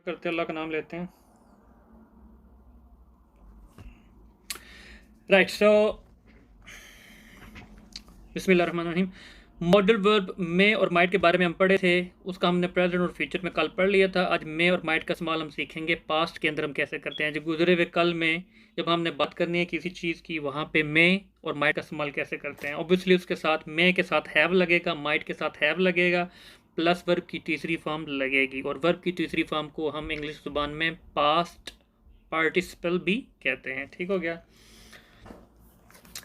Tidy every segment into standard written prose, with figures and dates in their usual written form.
करते हैं, अल्लाह का नाम लेते हैं। राइट, सो बिस्मिल्लाहिर्रहमानिर्रहीम। मॉडल वर्ब मे और माइट के बारे में हम पढ़े थे, उसका हमने प्रेजेंट और फ्यूचर में कल पढ़ लिया था। आज मे और माइट का इस्तेमाल हम सीखेंगे पास्ट के अंदर हम कैसे करते हैं। जो गुजरे हुए कल में जब हमने बात करनी है किसी चीज़ की, वहाँ पे मे और माइट का इस्तेमाल कैसे करते हैं। ऑब्वियसली उसके साथ मे के साथ हैव लगेगा, माइट के साथ हैव लगेगा, प्लस वर्ब की तीसरी फॉर्म लगेगी। और वर्ब की तीसरी फॉर्म को हम इंग्लिश ज़ुबान में पास्ट पार्टिसिपल भी कहते हैं। ठीक हो गया।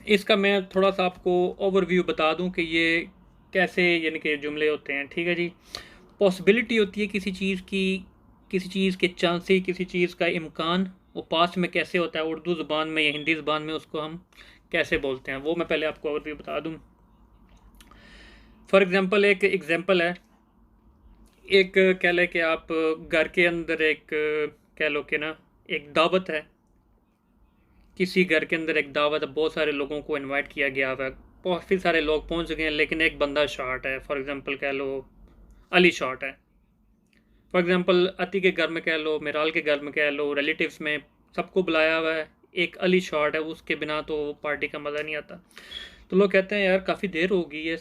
इसका मैं थोड़ा सा आपको ओवरव्यू बता दूं कि ये कैसे यानी कि जुमले होते हैं। ठीक है जी। पॉसिबिलिटी होती है किसी चीज़ की, किसी चीज़ के चांसेस, किसी चीज़ का इम्कान, वो पास्ट में कैसे होता है, उर्दू ज़ुबान में या हिंदी ज़ुबान में उसको हम कैसे बोलते हैं, वो मैं पहले आपको ओवरव्यू बता दूं। फॉर एग्ज़ाम्पल, एक एग्ज़ाम्पल है, एक कह लें कि आप घर के अंदर एक कह लो कि ना एक दावत है, किसी घर के अंदर एक दावत है, बहुत सारे लोगों को इनवाइट किया गया हुआ है, काफ़ी सारे लोग पहुंच गए हैं, लेकिन एक बंदा शॉर्ट है। फॉर एग्जांपल कह लो अली शॉर्ट है। फॉर एग्जांपल अति के घर में कह लो, मिराल के घर में कह लो, रिलेटिव्स में सबको बुलाया हुआ है, एक अली शॉर्ट है, उसके बिना तो पार्टी का मज़ा नहीं आता। तो लोग कहते हैं यार काफ़ी देर होगी, ये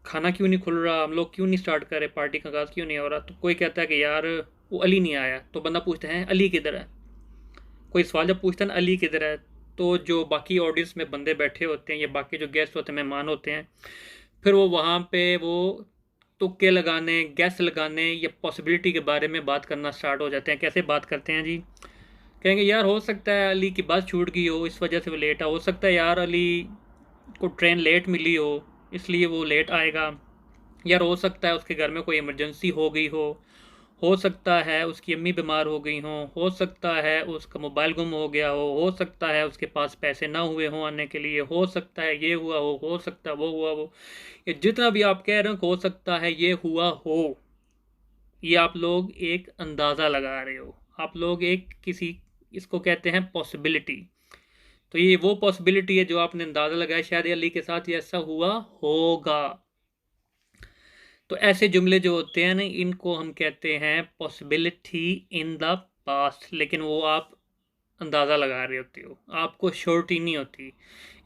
खाना क्यों नहीं खुल रहा, हम लोग क्यों नहीं स्टार्ट कर रहे, पार्टी का आगाज़ क्यों नहीं हो रहा। तो कोई कहता है कि यार वो अली नहीं आया। तो बंदा पूछते हैं अली किधर है। कोई सवाल जब पूछता है ना अली किधर है, तो जो बाकी ऑडियंस में बंदे बैठे होते हैं या बाकी जो गेस्ट होते हैं, मेहमान होते हैं, फिर वो वहाँ पे वो तुक्के लगाने, गैस लगाने या पॉसिबिलिटी के बारे में बात करना स्टार्ट हो जाते हैं। कैसे बात करते हैं जी, कहेंगे यार हो सकता है अली की बस छूट गई हो, इस वजह से वो लेट हो सकता है यार अली को ट्रेन लेट मिली हो, इसलिए वो लेट आएगा। यार हो सकता है उसके घर में कोई इमरजेंसी हो सकता है उसकी अम्मी बीमार हो गई हो सकता है उसका मोबाइल गुम हो गया हो सकता है उसके पास पैसे ना हुए हों आने के लिए, हो सकता है ये हुआ हो सकता है वो हुआ हो। ये जितना भी आप कह रहे हो हो सकता है ये हुआ हो, ये आप लोग एक अंदाज़ा लगा रहे हो। आप लोग एक किसी, इसको कहते हैं पॉसिबिलिटी। तो ये वो पॉसिबिलिटी है जो आपने अंदाज़ा लगाया शायद अली के साथ ये ऐसा हुआ होगा। तो ऐसे जुमले जो होते हैं ना, इनको हम कहते हैं पॉसिबिलिटी इन द पास्ट, लेकिन वो आप अंदाज़ा लगा रहे होते हो, आपको श्योरिटी नहीं होती।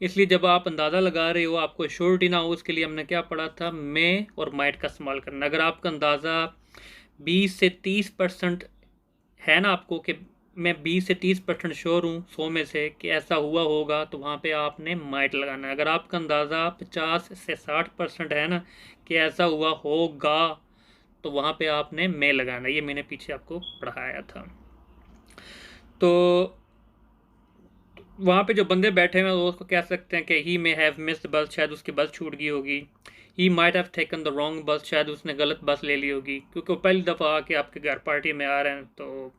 इसलिए जब आप अंदाज़ा लगा रहे हो, आपको श्योरिटी ना हो, उसके लिए हमने क्या पढ़ा था, मे और माइट का इस्तेमाल करना। अगर आपका अंदाज़ा 20 से 30% है ना आपको कि मैं 20 से 30% श्योर हूँ 100 में से कि ऐसा हुआ होगा, तो वहाँ पे आपने माइट लगाना है। अगर आपका अंदाज़ा 50 से 60% है ना कि ऐसा हुआ होगा, तो वहाँ पे आपने मे लगाना है। ये मैंने पीछे आपको पढ़ाया था। तो वहाँ पे जो बंदे बैठे हुए हैं वो उसको कह सकते हैं कि ही मे हैव मिस्ड बस, शायद उसकी बस छूट गई होगी। ही might have taken the wrong बस, शायद उसने गलत बस ले ली होगी, क्योंकि वो पहली दफ़ा आके आपके घर पार्टी में आ रहे हैं, तो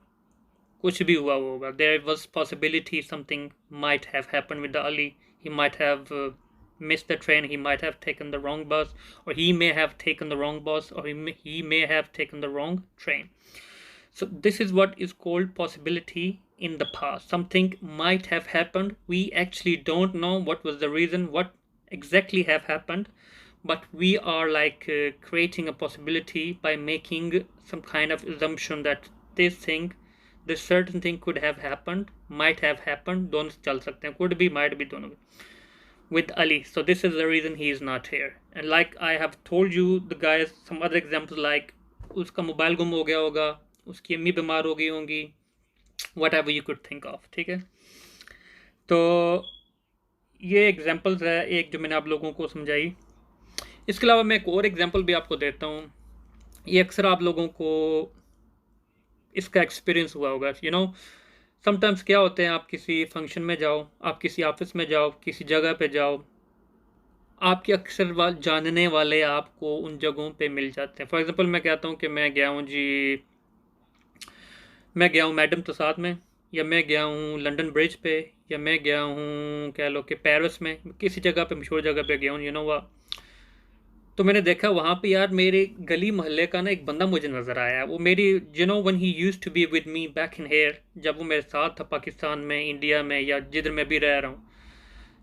कुछ भी हुआ होगा। There was possibility something might have happen with the Ali. He might have missed the train, he might have taken the wrong bus, or he may have taken the wrong bus, or he may have taken the wrong train. So this is what is called possibility in the past. Something might have happened, we actually don't know what was the reason, what exactly have happened, but we are like creating a possibility by making some kind of assumption that this certain thing could have happened, might have happened, दोनों चल सकते हैं, could be, might be, दोनों भी, with Ali. So this is the reason he is not here. And like I have told you the guys, some other examples like उसका mobile गुम हो गया होगा, उसकी अम्मी बीमार हो गई होंगी, what ever you could think of. ठीक है। तो ये एग्जाम्पल्स है एक जो मैंने आप लोगों को समझाई। इसके अलावा मैं एक और एग्जाम्पल भी आपको देता हूँ। ये अक्सर आप लोगों को इसका एक्सपीरियंस हुआ होगा। यू नो समटाइम्स क्या होते हैं, आप किसी फंक्शन में जाओ, आप किसी ऑफिस में जाओ, किसी जगह पे जाओ, आपके अक्सर जानने वाले आपको उन जगहों पे मिल जाते हैं। फॉर एग्जांपल मैं कहता हूँ कि मैं गया हूँ जी, मैं गया हूँ मैडम तुसाद में, या मैं गया हूँ लंदन ब्रिज पे, या मैं गया हूँ कह लो कि पेरिस में, किसी जगह पे मशहूर जगह पे गया हूँ, यू नो वाह। तो मैंने देखा वहाँ पे यार मेरे गली मोहल्ले का ना एक बंदा मुझे नज़र आया। वो मेरी, you know one he used to be with me back in here, जब वो मेरे साथ था पाकिस्तान में, इंडिया में, या जिधर मैं भी रह रहा हूँ।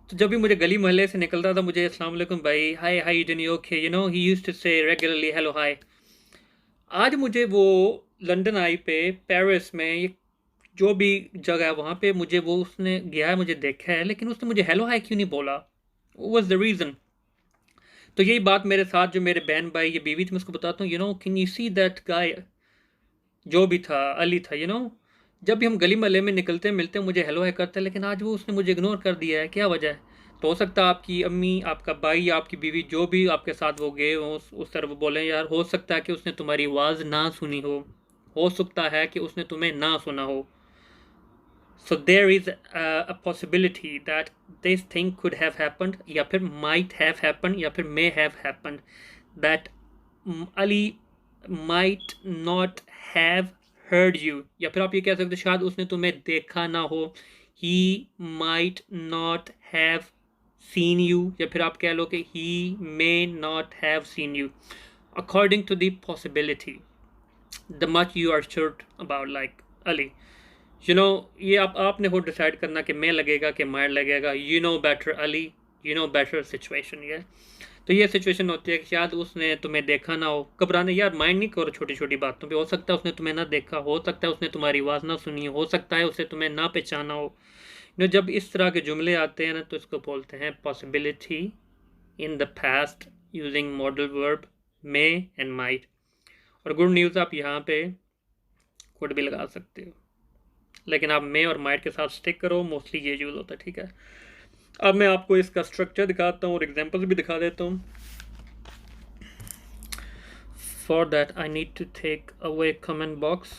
तो जब भी मुझे गली मोहल्ले से निकलता था, मुझे अस्सलाम वालेकुम भाई, hi hi doing okay, you know he used to say regularly hello hi. आज मुझे वो लंदन आई पे, पेरिस में, ये जो भी जगह है वहाँ पे मुझे वो उसने गया है, मुझे देखा है, लेकिन उसने मुझे हेलो हाय क्यों नहीं बोला? Was the reason? तो यही बात मेरे साथ, जो मेरे बहन भाई ये बीवी थी, मैं उसको बताता हूँ, can you see that guy, जो भी था, अली था, जब भी हम गली मोहल्ले में निकलते मिलते मुझे हेलो है करते, लेकिन आज वो उसने मुझे इग्नोर कर दिया है, क्या वजह है? तो हो सकता है आपकी अम्मी, आपका भाई या आपकी बीवी, जो भी आपके साथ वो गए हो उस तरफ बोले, यार हो सकता है कि उसने तुम्हारी आवाज़ ना सुनी हो सकता है कि उसने तुम्हें ना सुना हो. So there is a possibility that this thing could have happened, या फिर might have happened, या फिर may have happened, that Ali might not have heard you, या फिर आप ये कह सकते हो शायद उसने तुम्हें देखा ना हो. He might not have seen you, या फिर आप कह लो कि he may not have seen you, according to the possibility, the much you are sure about, like Ali. ये आपने खुद डिसाइड करना कि मैं लगेगा कि मायर लगेगा. बेटर अली, बेटर सिचुएशन ये. तो ये सिचुएशन होती है कि शायद उसने तुम्हें देखा ना हो. घबराने यार, माइंड नहीं करो छोटी छोटी बातों पे. हो सकता है उसने तुम्हें ना देखा, हो सकता है उसने तुम्हारी आवाज़ ना सुनी, हो सकता है उसे तुम्हें ना पहचाना हो. जब इस तरह के जुमले आते हैं ना, तो इसको बोलते हैं possibility in the past using modal verb may and might. और गुड न्यूज़, आप यहाँ पे कुड भी लगा सकते हो, लेकिन आप मे और माइट के साथ स्टिक करो, मोस्टली ये यूज़ होता है. ठीक है, अब मैं आपको इसका स्ट्रक्चर दिखाता हूँ और एग्जांपल्स भी दिखा देता हूँ. For that I need to take away comment box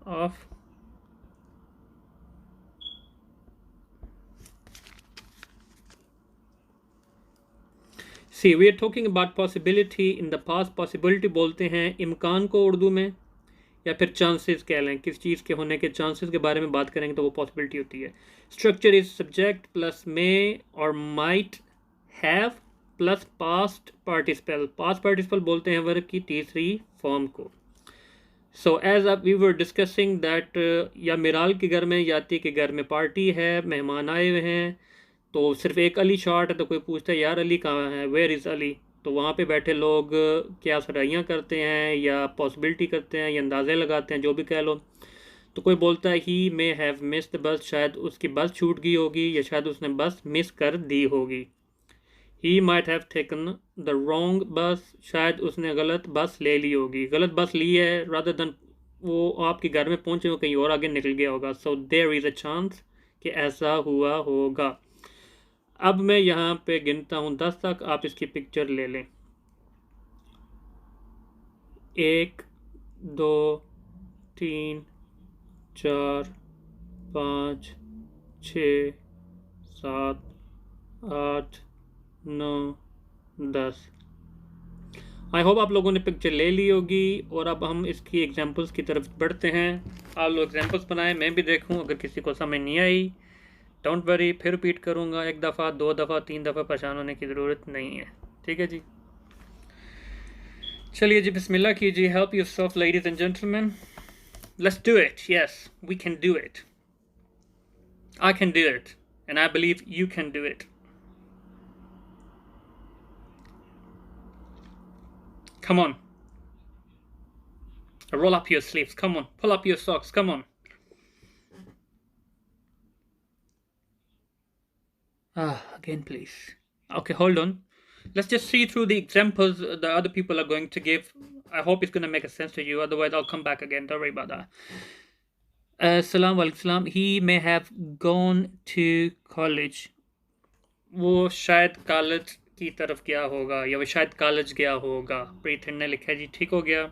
off. See we are talking about possibility in the past. Possibility बोलते हैं इम्कान को उर्दू में, या फिर चांसेस कह लें, किस चीज़ के होने के चांसेस के बारे में बात करेंगे तो वो पॉसिबिलिटी होती है. Structure is subject plus may और might have plus past participle. Past participle बोलते हैं वर्ब की तीसरी फॉर्म को. So as a we were discussing that, या मिराल के घर में, याति के घर में पार्टी है, मेहमान आए हुए हैं, तो सिर्फ एक अली शॉट है, तो कोई पूछता है यार अली कहाँ है, वेयर इज़ अली? तो वहाँ पे बैठे लोग क्या सराइयाँ करते हैं, या पॉसिबिलिटी करते हैं, या अंदाज़े लगाते हैं, जो भी कह लो. तो कोई बोलता है ही मे हैव मिस्ड बस, शायद उसकी बस छूट गई होगी, या शायद उसने बस मिस कर दी होगी. ही might have taken the wrong बस, शायद उसने गलत बस ले ली होगी. गलत बस ली है रादर देन वो आपके घर में पहुँचे हो, कहीं और आगे निकल गया होगा. So there is a chance कि ऐसा हुआ होगा. अब मैं यहाँ पे गिनता हूँ 10 तक, आप इसकी पिक्चर ले लें. 1 2 3 4 5 6 7 8 9 10. आई होप आप लोगों ने पिक्चर ले ली होगी. और अब हम इसकी एग्जांपल्स की तरफ बढ़ते हैं. आप लोग एग्जांपल्स बनाएं, मैं भी देखूं. अगर किसी को समझ नहीं आई, डोंट वरी, फिर रिपीट करूँगा. 1 दफ़ा 2 दफ़ा 3 दफ़ा परेशान होने की ज़रूरत नहीं है. ठीक है जी, चलिए जी, बिस्मिल्लाह कीजिए. Help yourself ladies and gentleman. Let's do it. Yes, we can do it. I can do it, and I believe you can do it. Come on. Roll up your sleeves. Come on. Pull up your socks. Come on. Again, please. Okay, hold on. Let's just see through the examples the other people are going to give. I hope it's going to make a sense to you. Otherwise, I'll come back again. Don't worry about that. Assalamu alaikum. He may have gone to college. वो शायद college की तरफ गया होगा, या वो शायद college गया होगा. प्रीथन ने लिखा जी, ठीक हो गया.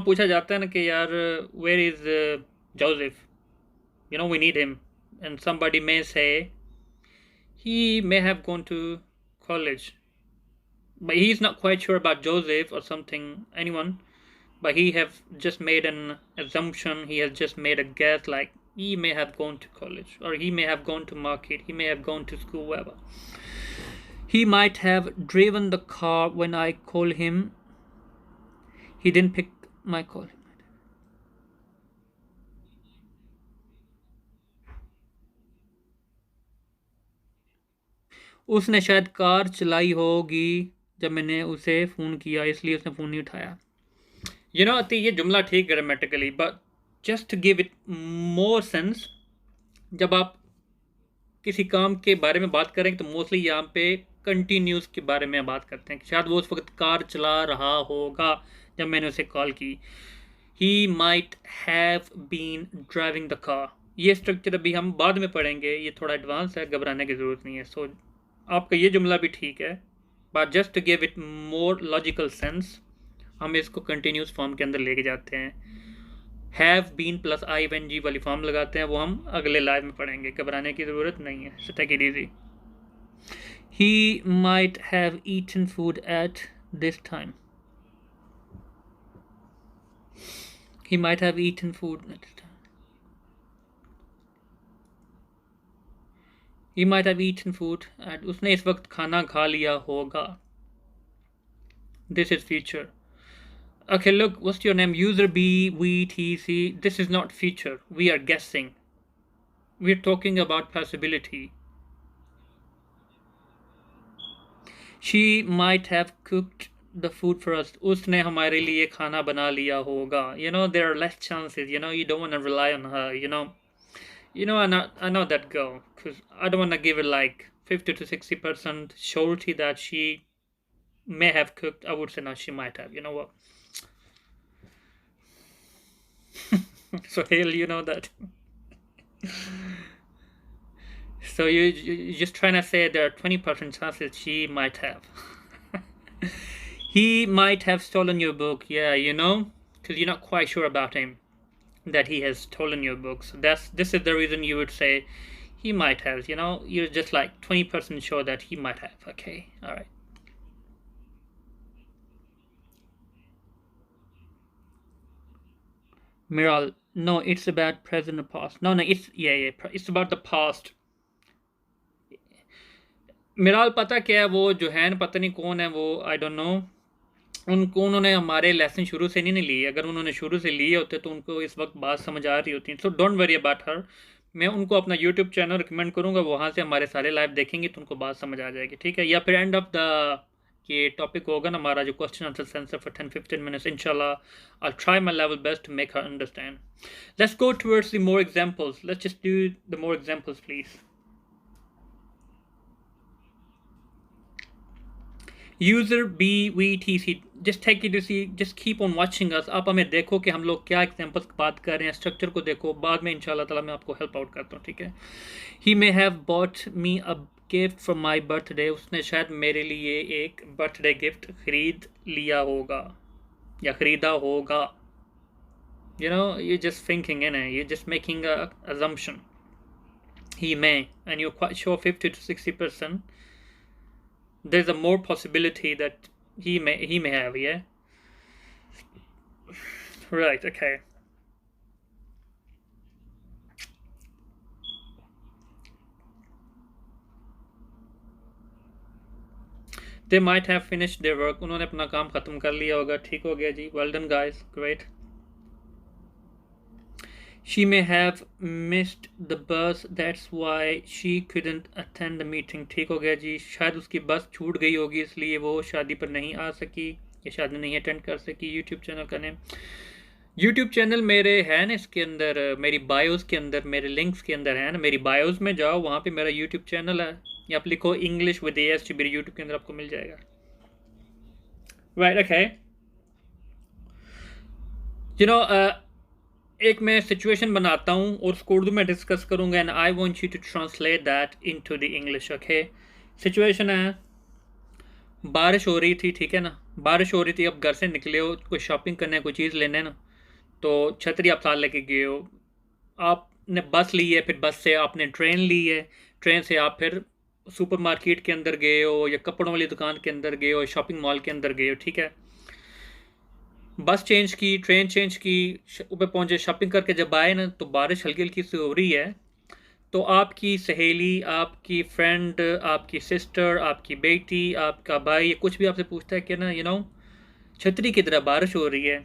पूछा जाता है ना कि यार where is Joseph, we need him, and somebody may say he may have gone to college, but he's not quite sure about Joseph or something, anyone, but he have just made an assumption, he has just made a guess, like he may have gone to college, or he may have gone to market, he may have gone to school, whatever. He might have driven the car when I called him. He didn't pick my call. उसने शायद car चलाई होगी जब मैंने उसे phone किया, इसलिए उसने फ़ोन नहीं उठाया. यू नो ये जुमला ठीक grammatically, but just to give it more sense, जब आप किसी काम के बारे में बात करें तो मोस्टली यहाँ पे कंटिन्यूस के बारे में बात करते हैं कि शायद वो उस वक्त कार चला रहा होगा जब मैंने उसे कॉल की। He might have been driving the car. ये स्ट्रक्चर अभी हम बाद में पढ़ेंगे, ये थोड़ा एडवांस है, घबराने की ज़रूरत नहीं है। सो आपका ये जुमला भी ठीक है, but just to give it more logical sense हम इसको कंटिन्यूस फॉर्म के अंदर लेके जाते हैं। Have been plus I N G वाली फॉर्म लगाते हैं, वो हम अगले लाइव में पढ़ेंगे, घबराने की ज़रूरत नहीं है। So take it easy. He might have eaten food at this time. He might have eaten food at this time. He might have eaten food at, उसने इस वक्त खाना खा लिया होगा। This is future. Okay, look, what's your name? User BVTC. This is not feature. We are guessing. We're talking about possibility. She might have cooked the food for us. उसने हमारे लिए खाना बना लिया होगा. You know, there are less chances. You know, you don't want to rely on her. I know that girl, because I don't want to give her like 50 to 60% surety that she may have cooked. I would say no, she might have. You know what? So Hale, you know that. So you're just trying to say there are 20% chances she might have. He might have stolen your book. Yeah, you know, because you're not quite sure about him that he has stolen your book. So this is the reason you would say he might have. You know, you're just like 20% sure that he might have. Okay, all right. Miral, no, it's about present and past. No, it's about the past. मिराल पता क्या है, वो जो है न, पता नहीं कौन है वो, आई डोंट नो। उन्होंने हमारे लेसन शुरू से नहीं लिए। अगर उन्होंने शुरू से लिए होते तो उनको इस वक्त बात समझ आ रही होती। So don't worry about her. मैं उनको अपना यूट्यूब चैनल रिकमेंड करूँगा, वहाँ से हमारे सारे लाइव देखेंगे तो उनको बात समझ आ जाएगी, ठीक है। या फिर एंड ऑफ द ये टॉपिक होगा ना हमारा जो question answer session for 10-15 minutes, इंशाल्लाह I try my level best to make her understand. Let's go towards the more examples. Let's just do the more examples please. User BVTC, just take it easy, just keep on watching us। आप हमें देखो कि हम लोग क्या examples की बात कर रहे हैं, स्ट्रक्चर को देखो, बाद में इंशाल्लाह ताला मैं आपको हेल्प आउट करता हूँ, ठीक है। He may have bought me a gift for my birthday। उसने शायद मेरे लिए एक बर्थडे गिफ्ट खरीद लिया होगा या खरीदा होगा। You know, you're just thinking, you're just making a assumption. He may, and you're quite sure 50 to 60%. There's a more possibility that he may have, yeah. Right, okay. They might have finished their work। उन्होंने अपना काम खत्म कर लिया होगा। ठीक हो गया जी, well done guys, great। She may have missed the bus, that's why she couldn't attend the meeting। ठीक हो गया जी, शायद उसकी बस छूट गई होगी इसलिए वो शादी पर नहीं आ सकी या शादी नहीं अटेंड कर सकी। यूट्यूब चैनल का नेम, यूट्यूब चैनल मेरे है ना, इसके अंदर मेरी बायोस के अंदर, मेरे लिंक्स के अंदर है ना, मेरी बायोस में जाओ, वहाँ पे मेरा यूट्यूब चैनल है, या आप लिखो इंग्लिश विद AST, मेरे यूट्यूब के अंदर आपको मिल जाएगा। Right, okay. यू नो, एक मैं सिचुएशन बनाता हूँ और उसको उर्दू में डिस्कस करूँगा, and I want you to translate that into the English, okay. Situation है, बारिश हो रही थी, ठीक है ना, बारिश हो रही थी, अब घर से निकले हो, कोई शॉपिंग करने, कोई चीज़ लेने ना, तो छतरी आप साथ लेके गए हो। आपने बस ली है, फिर बस से आपने ट्रेन ली है, ट्रेन से आप फिर सुपरमार्केट के अंदर गए हो या कपड़ों वाली दुकान के अंदर गए हो, शॉपिंग मॉल के अंदर गए हो, ठीक है। बस चेंज की, ट्रेन चेंज की, ऊपर पहुंचे, शॉपिंग करके जब आए ना तो बारिश हल्की हल्की सी हो रही है। तो आपकी सहेली, आपकी फ्रेंड, आपकी सिस्टर, आपकी बेटी, आपका भाई, कुछ भी आपसे पूछता है कि ना, छतरी किधर है, बारिश हो रही है।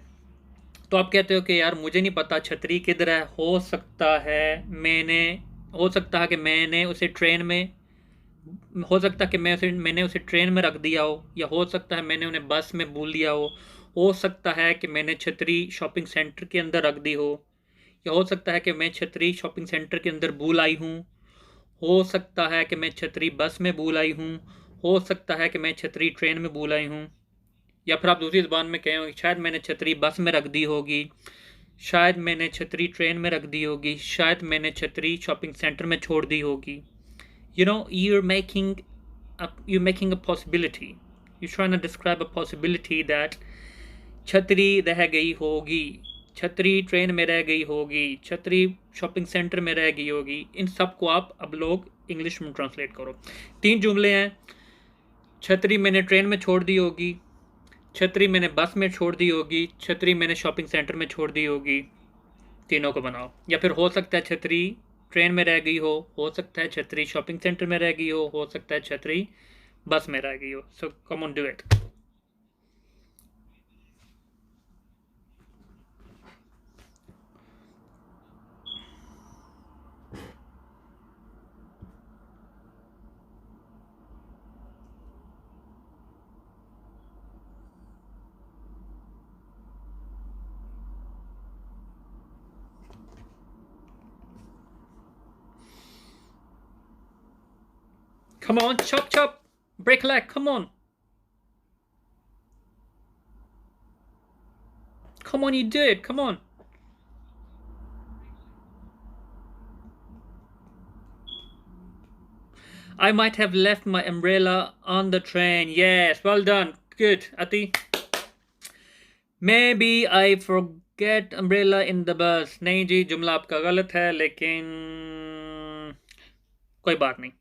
तो आप कहते हो कि यार मुझे नहीं पता छतरी किधर है, हो सकता है कि मैंने उसे ट्रेन में, मैंने उसे ट्रेन में रख दिया हो, या हो सकता है मैंने उन्हें बस में भूल दिया हो हो सकता है कि मैंने छतरी शॉपिंग सेंटर के अंदर रख दी हो, या हो सकता है कि मैं छतरी शॉपिंग सेंटर के अंदर भूल आई हूँ, हो सकता है कि मैं छतरी बस में भूल आई हूँ, हो सकता है कि मैं छतरी ट्रेन में भूल आई हूँ। या फिर आप दूसरी ज़बान में कहें, शायद मैंने छतरी बस में रख दी होगी, शायद मैंने छतरी ट्रेन में रख दी होगी, शायद मैंने छतरी शॉपिंग सेंटर में छोड़ दी होगी। You know, you're making a possibility. You're trying to describe a possibility that छतरी रह गई होगी, छतरी ट्रेन में रह गई होगी, छतरी शॉपिंग सेंटर में रह गई होगी। इन सब को आप अब लोग इंग्लिश में ट्रांसलेट करो। 3 जुमले हैं। छतरी मैंने ट्रेन में छोड़ दी होगी, छतरी मैंने बस में छोड़ दी होगी, छतरी मैंने शॉपिंग सेंटर में छोड़ दी होगी। तीनों को बनाओ। या फिर हो सकता है छतरी ट्रेन में रह गई हो सकता है छतरी शॉपिंग सेंटर में रह गई हो सकता है छतरी बस में रह गई हो। So come on, do it. Come on, chop chop, break leg, come on. Come on, you do it, come on. I might have left my umbrella on the train. Yes, well done. Good, Ati. Maybe I forget umbrella in the bus. नहीं जी, जुमला आपका गलत है, लेकिन कोई बात नहीं।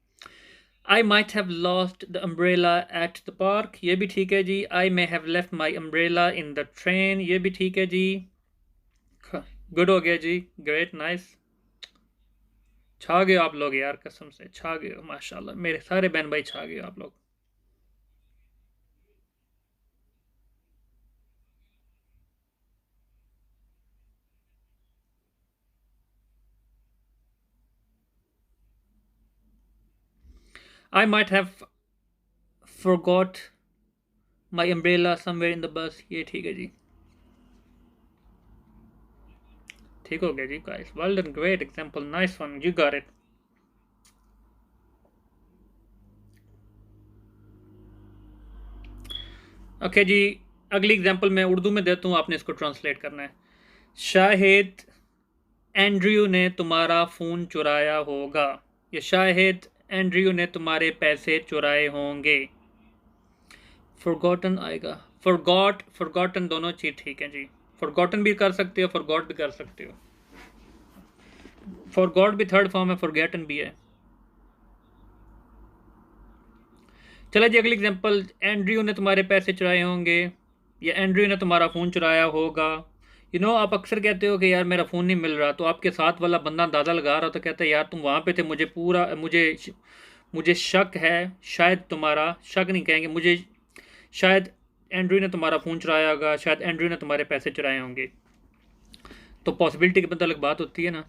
I might have lost the umbrella at the park. ये भी ठीक है जी। I may have left my umbrella in the train. ये भी ठीक है जी। गुड हो गया जी। Great, nice. छा गए आप लोग यार, कसम से छा गए हो माशाल्लाह। मेरे सारे बहन भाई छा गए आप लोग। I might have forgot my umbrella somewhere in the bus. ये ठीक है जी। ठीक हो गया जी guys. Well done, great example, nice one, you got it. Okay जी, अगली एग्जांपल मैं उर्दू में देता हूँ, आपने इसको ट्रांसलेट करना है। शाहिद एंड्रयू ने तुम्हारा फ़ोन चुराया होगा, या शाहिद एंड्रयू ने तुम्हारे पैसे चुराए होंगे। फॉरगॉटन आएगा, फॉरगॉटन दोनों चीज़ ठीक है जी। फॉरगॉटन भी कर सकते हो, फॉरगॉट भी कर सकते हो। फॉरगॉट भी थर्ड फॉर्म है, फॉरगेटन भी है। चलो जी, अगली एग्जांपल। एंड्रयू ने तुम्हारे पैसे चुराए होंगे, या एंड्रयू ने तुम्हारा फ़ोन चुराया होगा। आप अक्सर कहते हो कि यार मेरा फ़ोन नहीं मिल रहा, तो आपके साथ वाला बंदा अंदाज़ा लगा रहा, तो कहता है यार तुम वहाँ पे थे, मुझे शक है, शायद तुम्हारा शक नहीं कहेंगे, मुझे शायद एंड्रयू ने तुम्हारा फ़ोन चुराया होगा, शायद एंड्रयू ने तुम्हारे पैसे चुराए होंगे। तो पॉसिबिलिटी के मतलब बात होती है ना।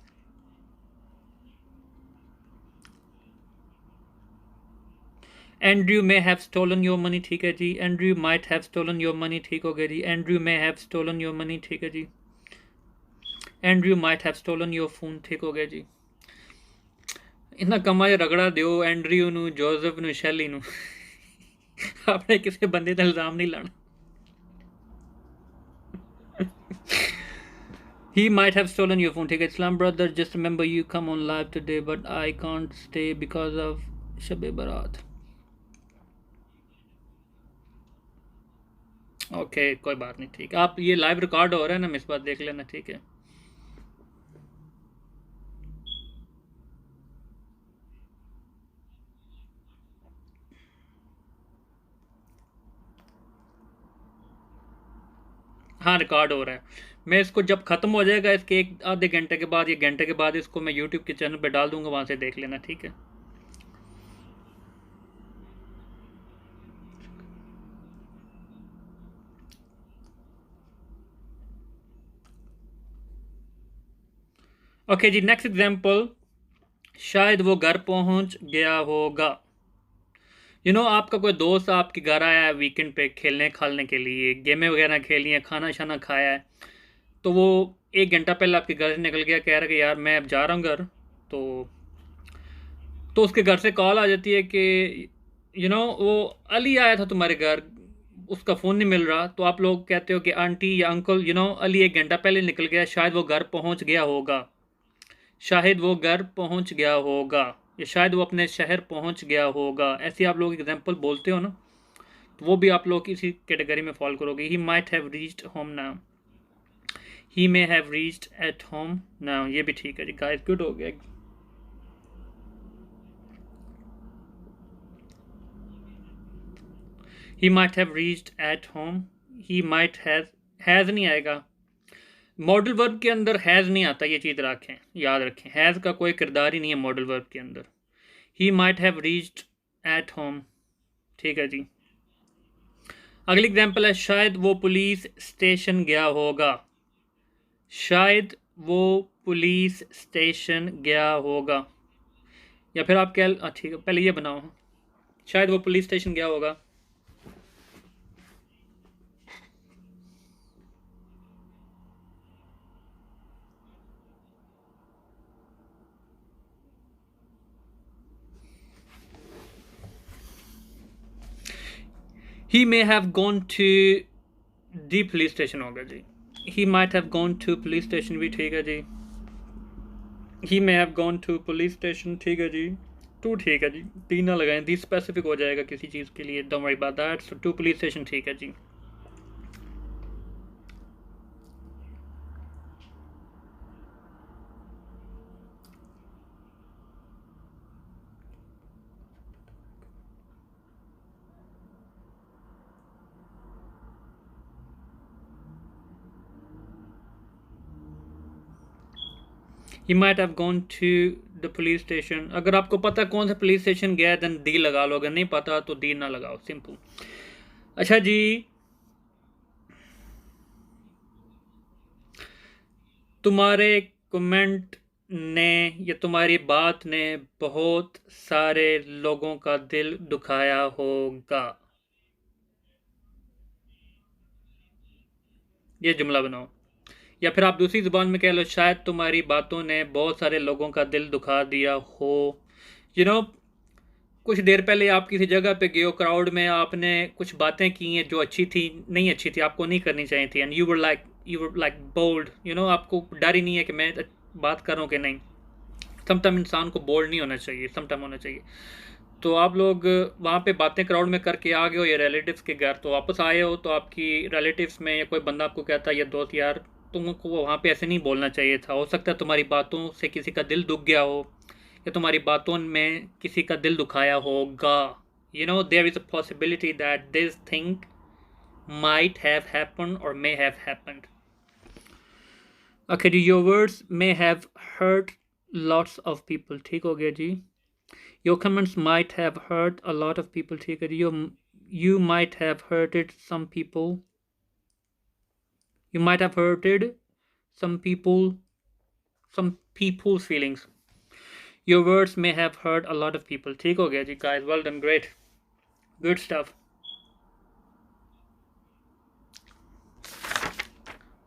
Andrew may have stolen your money, ठीक है जी। Andrew might have stolen your money, ठीक हो गया जी। Andrew may have stolen your money, ठीक है जी। Andrew might have stolen your phone, ठीक हो गया जी। इन्ना कमा रगड़ा दियो एंड्रयू नू, जोसेफ नू, शैली नू। आपने किसी बंदे का इल्जाम नहीं लाना। He might have stolen your phone, ठीक है। Islam brother, just remember you come on live today, but I can't stay because of Shab-e Barat. Okay, कोई बात नहीं, ठीक। आप ये लाइव रिकॉर्ड हो रहा है ना, इस बात देख लेना, ठीक है। हाँ, रिकॉर्ड हो रहा है। मैं इसको जब ख़त्म हो जाएगा, इसके एक आधे घंटे के बाद या घंटे के बाद, इसको मैं यूट्यूब के चैनल पे डाल दूंगा, वहाँ से देख लेना, ठीक है। ओके जी, नेक्स्ट एग्जांपल। शायद वो घर पहुंच गया होगा, आपका कोई दोस्त आपके घर आया है वीकेंड पे खेलने खालने के लिए, गेमें वगैरह खेली हैं, खाना शाना खाया है, तो वो 1 घंटा पहले आपके घर से निकल गया, कह रहा है कि यार मैं अब जा रहा हूँ घर। तो उसके घर से कॉल आ जाती है कि वो अली आया था तुम्हारे घर, उसका फ़ोन नहीं मिल रहा। तो आप लोग कहते हो कि आंटी या अंकल, अली 1 घंटा पहले निकल गया, शायद वो घर पहुंच गया होगा, शायद वो घर पहुंच गया होगा, या शायद वो अपने शहर पहुंच गया होगा। ऐसे आप लोग एग्जांपल बोलते हो ना, तो वो भी आप लोग इसी कैटेगरी में फॉलो करोगे। ही might have reached home now, he may have reached at home now, ये भी ठीक है जी गाइस, गुड हो गया। ही might have reached at home, he might has नहीं आएगा, मॉडल वर्ब के अंदर हैज़ नहीं आता, ये चीज़ रखें, याद रखें, हैज़ का कोई किरदार ही नहीं है मॉडल वर्ब के अंदर। ही might have reached at home, ठीक है जी। अगली एग्जांपल है, शायद वो पुलिस स्टेशन गया होगा, शायद वो पुलिस स्टेशन गया होगा। या फिर आप क्या, ठीक है पहले ये बनाओ, शायद वो पुलिस स्टेशन गया होगा। He may have gone to the police station होगा जी। He might have gone to police station भी ठीक है जी। He may have gone to police station, ठीक है जी। टू ठीक है जी, तीन ना लगाएं, दी स्पेसिफिक हो जाएगा किसी चीज़ के लिए, don't worry about that. So to police station ठीक है जी। He might have gone to the police station, अगर आपको पता कौन सा पुलिस स्टेशन गया है देन दी लगा लो, अगर नहीं पता तो दी ना लगाओ, सिंपल। अच्छा जी, तुम्हारे कमेंट ने या तुम्हारी बात ने बहुत सारे लोगों का दिल दुखाया होगा, ये जुमला बनाओ। या फिर आप दूसरी ज़ुबान में कह लो, शायद तुम्हारी बातों ने बहुत सारे लोगों का दिल दुखा दिया हो। यू नो कुछ देर पहले आप किसी जगह पे गए हो, क्राउड में आपने कुछ बातें की हैं जो अच्छी थी, नहीं अच्छी थी, आपको नहीं करनी चाहिए थी, and you were like bold, आपको डर ही नहीं है कि मैं बात कर रहा हूँ कि नहीं। समटाइम इंसान को बोल्ड नहीं होना चाहिए, समटाइम होना चाहिए। तो आप लोग वहाँ पे बातें क्राउड में करके आ गए हो, या रिलेटिव्स के घर तो वापस आए हो, तो आपकी रिलेटिव्स में या कोई बंदा आपको कहता है या दोस्त, यार तुमको वहाँ पे ऐसे नहीं बोलना चाहिए था, हो सकता है तुम्हारी बातों से किसी का दिल दुख गया हो, या तुम्हारी बातों में किसी का दिल दुखाया होगा। There is a possibility that this thing might have happen और मे हैव हैपेंड। ओके जी, your words may have hurt lots of people, ठीक हो गया जी। Your comments might have hurt a lot of people, ठीक है जी। You might have hurted some people, you might have hurted some people, some people's feelings, your words may have hurt a lot of people, ठीक हो गया जी guys, well done, great, good stuff।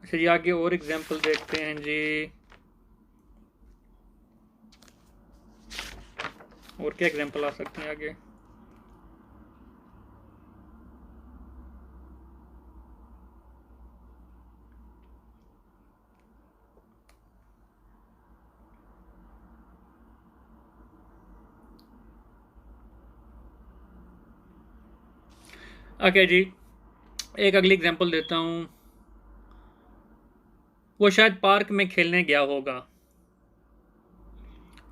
अच्छा जी, आगे और example देखते हैं जी, और क्या एग्जाम्पल आ सकते हैं आगे। ओके जी, एक अगली एग्जाम्पल देता हूँ, वो शायद पार्क में खेलने गया होगा,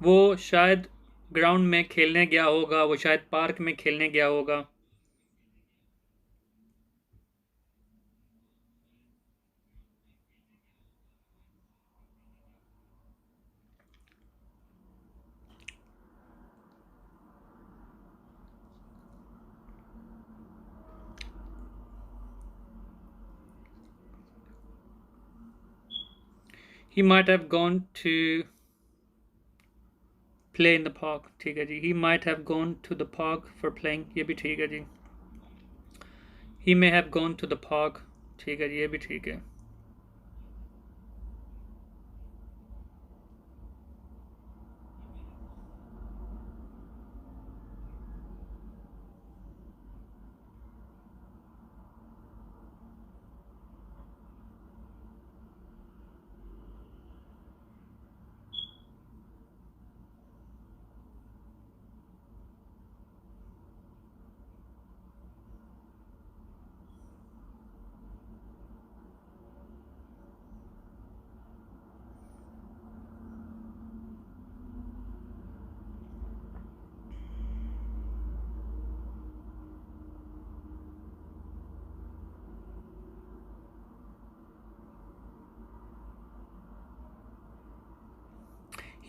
वो शायद ग्राउंड में खेलने गया होगा, वो शायद पार्क में खेलने गया होगा। He might have gone to play in the park, ठीक है जी। He might have gone to the park for playing, ये भी ठीक है जी। He may have gone to the park, ठीक है जी, ये भी ठीक है।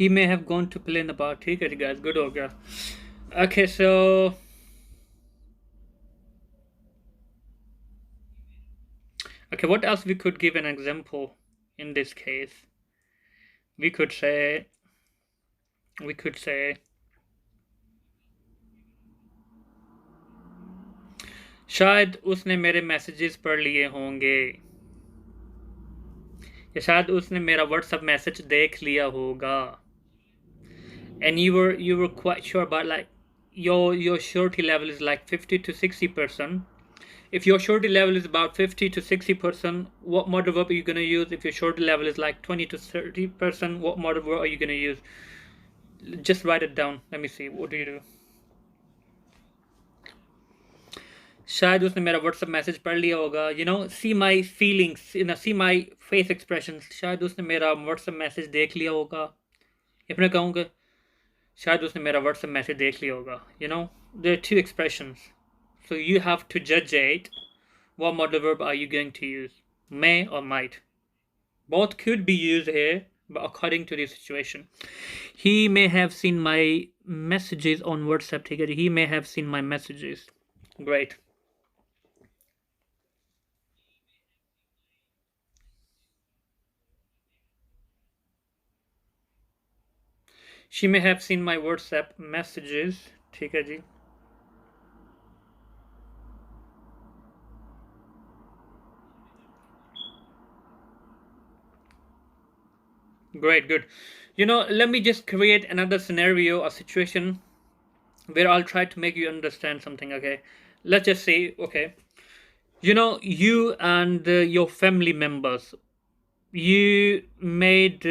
He may have gone to play in the bar, ठीक है जी guys, good हो गया। Okay, so okay, what else we could give an example in this case? We could say, we could say, शायद उसने मेरे मैसेजेस पढ़ लिए होंगे, या शायद उसने मेरा व्हाट्सएप मैसेज देख लिया होगा। And you were quite sure about like your surety level is like 50 to 60%. If your surety level is about 50 to 60%, what modal verb are you going to use? If your surety level is like 20 to 30%, what modal verb are you going to use? Just write it down. Let me see. What do you do? शायद उसने मेरा WhatsApp message पढ़ लिया होगा। See my feelings, see my face expression. शायद उसने मेरा WhatsApp message देख लिया होगा, या फिर मैं कहूँगा शायद उसने मेरा व्हाट्सएप मैसेज देख लिया होगा। There are two expressions, so you have to judge it. What modal verb are you going to use? May or might? Both could be used here, but according to the situation. He may have seen my messages on WhatsApp. ठीक है जी, he may have seen my messages. Great. She may have seen my WhatsApp messages. ठीक है जी। Great, good. Let me just create another scenario, a situation where I'll try to make you understand something, okay? Let's just say, okay, you and your family members, you made,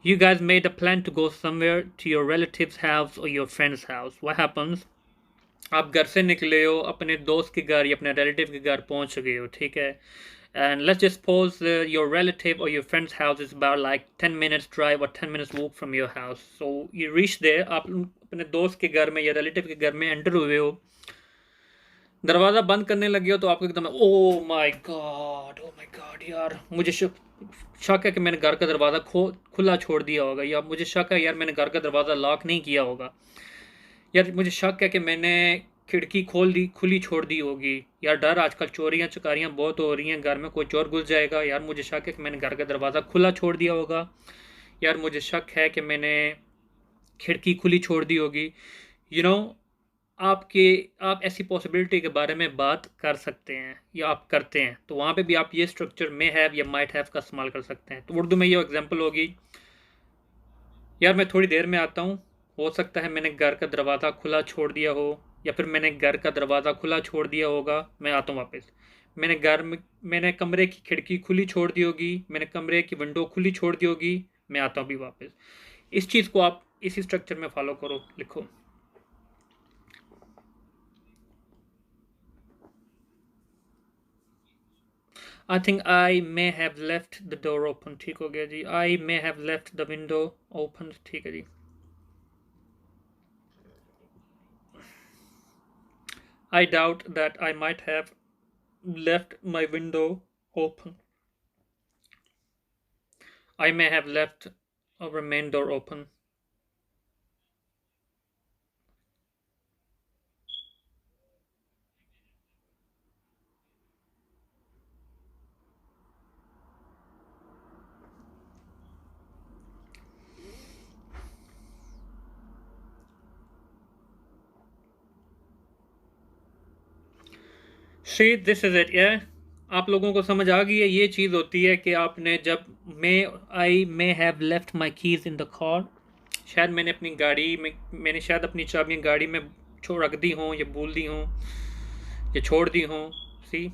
you guys made a plan to go somewhere to your relative's house or your friend's house. What happens? आप घर से निकले हो, अपने दोस्त के घर या अपने रिलेटिव के घर पहुंच गए हो, ठीक है। And let's just suppose your relative or your friend's house is about like 10 minutes drive or 10 minutes walk from your house. So you reach there, आप अपने दोस्त के घर में या रिलेटिव के घर में एंटर हुए हो, दरवाज़ा बंद करने लगे हो, तो आपको एकदम ओ माय गॉड यार, मुझे शक है कि मैंने घर का दरवाज़ा खुला छोड़ दिया होगा, या मुझे शक है यार मैंने घर का दरवाज़ा लॉक नहीं किया होगा, यार मुझे शक है कि मैंने खिड़की खुली छोड़ दी होगी, यार डर, आजकल चोरियां चकारियां बहुत हो रही हैं, घर में कोई चोर घुस जाएगा, यार मुझे शक है कि मैंने घर का दरवाज़ा खुला छोड़ दिया होगा, यार मुझे शक है कि मैंने खिड़की खुली छोड़ दी होगी। यू नो आपके आप ऐसी पॉसिबिलिटी के बारे में बात कर सकते हैं या आप करते हैं, तो वहाँ पे भी आप ये स्ट्रक्चर मे हैव या माइट हैव का इस्तेमाल कर सकते हैं। तो उर्दू में ये एग्जांपल होगी, यार मैं थोड़ी देर में आता हूँ, हो सकता है मैंने घर का दरवाज़ा खुला छोड़ दिया हो, या फिर मैंने घर का दरवाज़ा खुला छोड़ दिया होगा, मैं आता हूँ वापस। मैंने कमरे की खिड़की खुली छोड़ दी होगी, मैंने कमरे की विंडो खुली छोड़ दी होगी, मैं आता हूँ अभी वापस। इस चीज़ को आप इसी स्ट्रक्चर में फॉलो करो, लिखो। I think I may have left the door open, ठीक हो गया जी। I may have left the window open, ठीक है जी। I doubt that I might have left my window open. I may have left our main door open. See this is it. आप लोगों को समझ आ गई है। ये चीज़ होती है कि आपने जब मे have left my keys in the car, शायद मैंने अपनी गाड़ी में, मैंने शायद अपनी चाबियाँ गाड़ी में छोड़ रख दी हों, या भूल दी हों, या छोड़ दी हों। सी,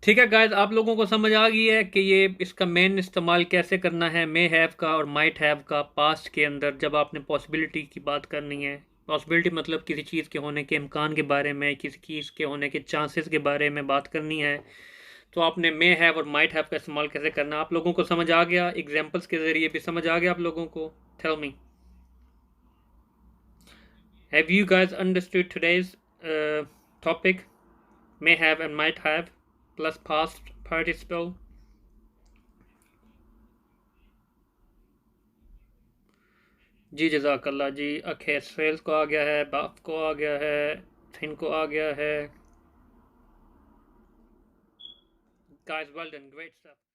ठीक है गाइस, आप लोगों को समझ आ गई है कि ये इसका मेन इस्तेमाल कैसे करना है मे हैव का और माइट हैव का पास्ट के अंदर, जब आपने पॉसिबिलिटी की बात करनी है। पॉसिबिलिटी मतलब किसी चीज़ के होने के इम्कान के बारे में, किसी चीज़ के होने के चांसेस के बारे में बात करनी है, तो आपने मे हैव और माइट हैव का इस्तेमाल कैसे करना है। आप लोगों को समझ आ गया, एग्जाम्पल्स के ज़रिए भी समझ आ गया आप लोगों को। Tell me, have you guys understood today's topic, may have and might have plus past participle? जी जज़ाकल्ला जी। ओके, सेल्स को आ गया है, बाफ को आ गया है, थिन को आ गया है। Guys, well done, great stuff.